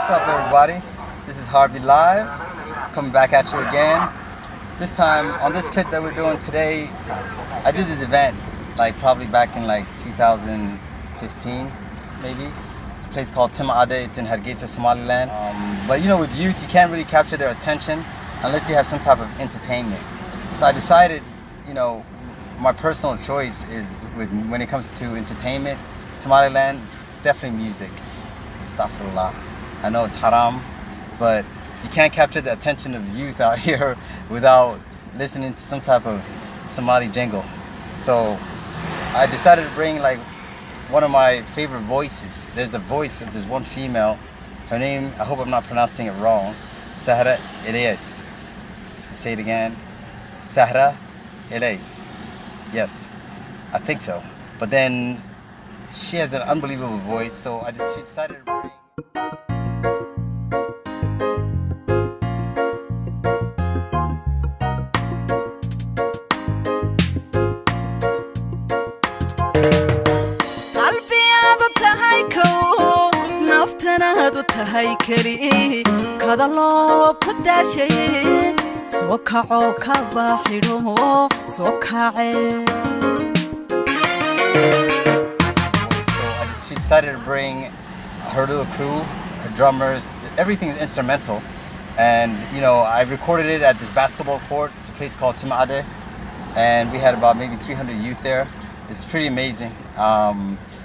What's up, everybody? This is Xarbilive, coming back at you again. This time, on this clip that we're doing today, I did this event, like probably back in like 2015, maybe. It's a place called Tic-tac. It's in Hargeisa, Somaliland. But you know, with youth, you can't really capture their attention unless you have some type of entertainment. So I decided, you know, my personal choice is when it comes to entertainment, Somaliland, it's definitely music. Astaghfirullah. I know it's haram, but you can't capture the attention of youth out here without listening to some type of Somali jingle. So I decided to bring like one of my favorite voices. There's a voice of this one female. Her name, I hope I'm not pronouncing it wrong, Sahra Ilays. Say it again. Sahra Ilays. Yes, I think so. But then she has an unbelievable voice, so she decided to bring. naftanaadu tahay kali kada loo padaashay soo kaco ka baaxiro soo kace. She decided to bring her little crew, her drummers, everything is instrumental. And you know, I recorded it at this basketball court. It's a place called Tic-tac, and we had about maybe 300 youth there. It's pretty amazing.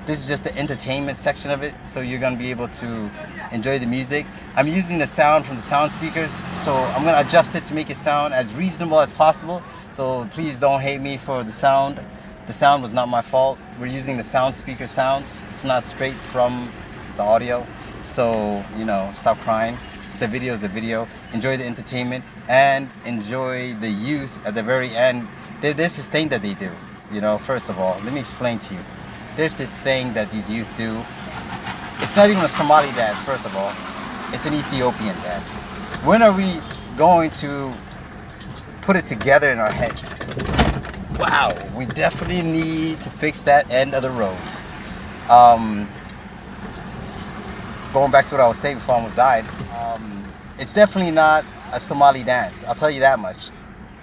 This is just the entertainment section of it, so you're gonna be able to enjoy the music. I'm using the sound from the sound speakers, so I'm gonna adjust it to make it sound as reasonable as possible. So please don't hate me for the sound. The sound was not my fault. We're using the sound speaker sounds. It's not straight from the audio. So, you know, stop crying. The video is a video. Enjoy the entertainment and enjoy the youth at the very end. There's this thing that they do. You know, first of all, let me explain to you. There's this thing that these youth do. It's not even a Somali dance, first of all. It's an Ethiopian dance. When are we going to put it together in our heads? Wow, we definitely need to fix that end of the road. Going back to what I was saying before I almost died, it's definitely not a Somali dance, I'll tell you that much.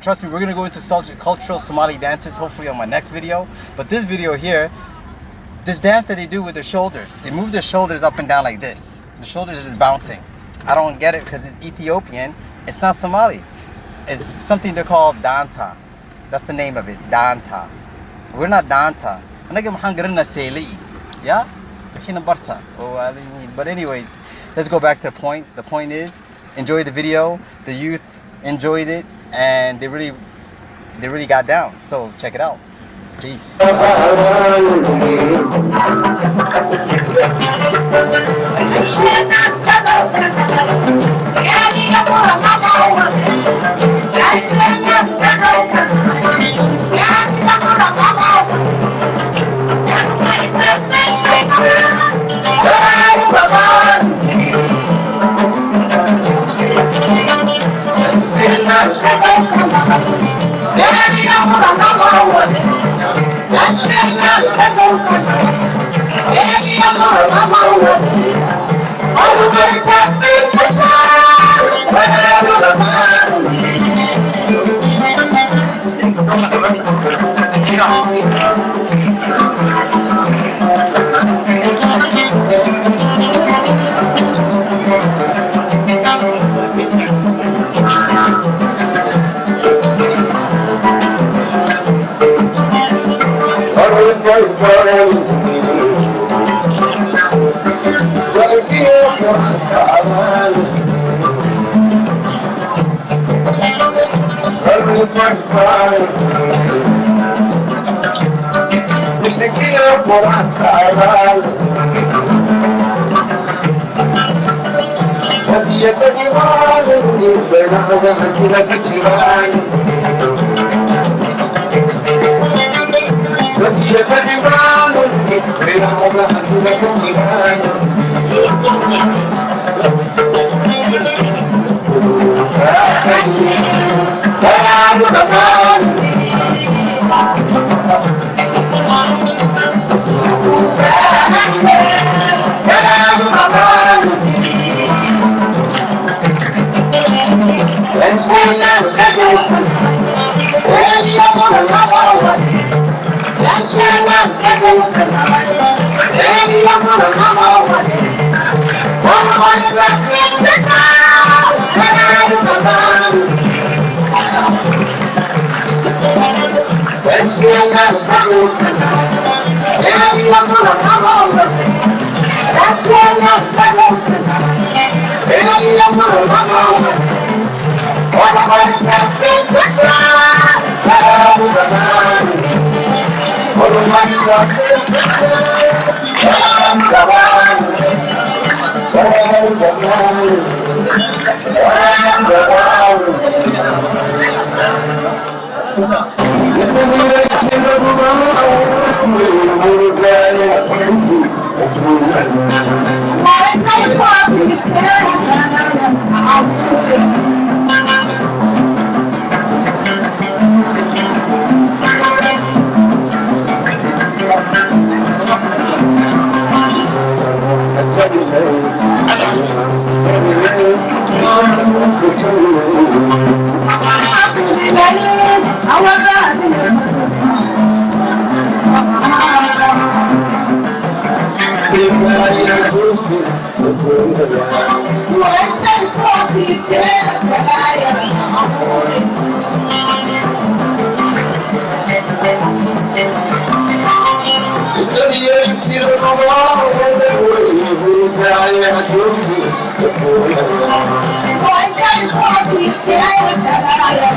Trust me, we're gonna go into cultural Somali dances hopefully on my next video. But this video here, this dance that they do with their shoulders, they move their shoulders up and down like this. The shoulders are just bouncing. I don't get it because it's Ethiopian, it's not Somali. It's something they call danta. That's the name of it, danta. We're not danta. Yeah? But anyways, let's go back to the point. The point is, enjoy the video. The youth enjoyed it and they really got down. So check it out. Peace.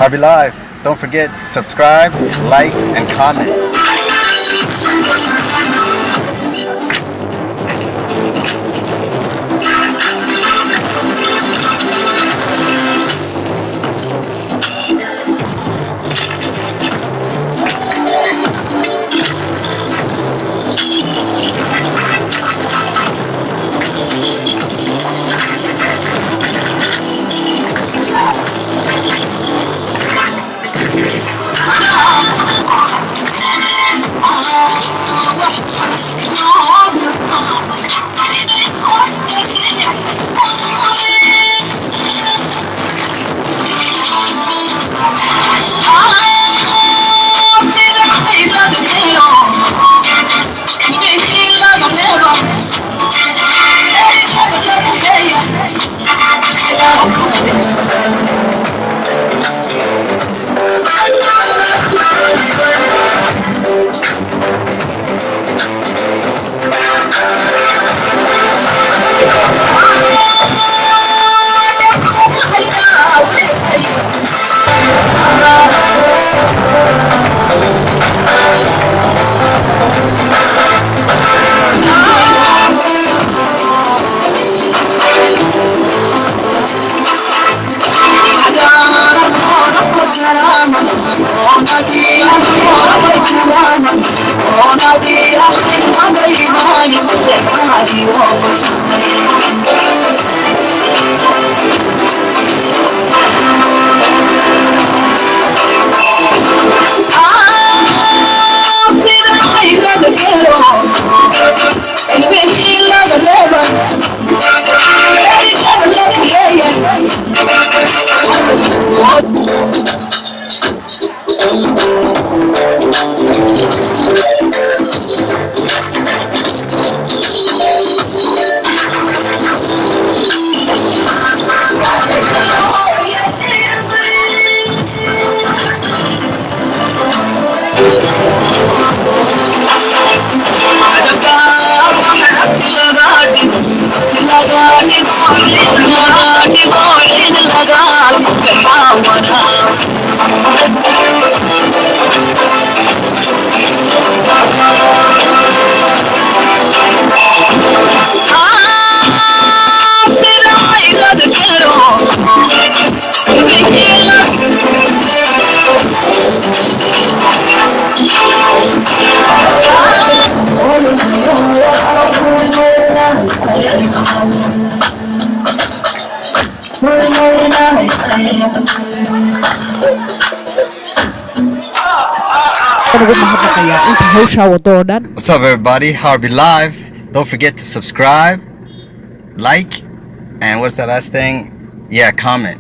Xarbilive, don't forget to subscribe, like, and comment. What's up, everybody? Xarbilive. Don't forget to subscribe, like, and what's that last thing? Yeah, comment.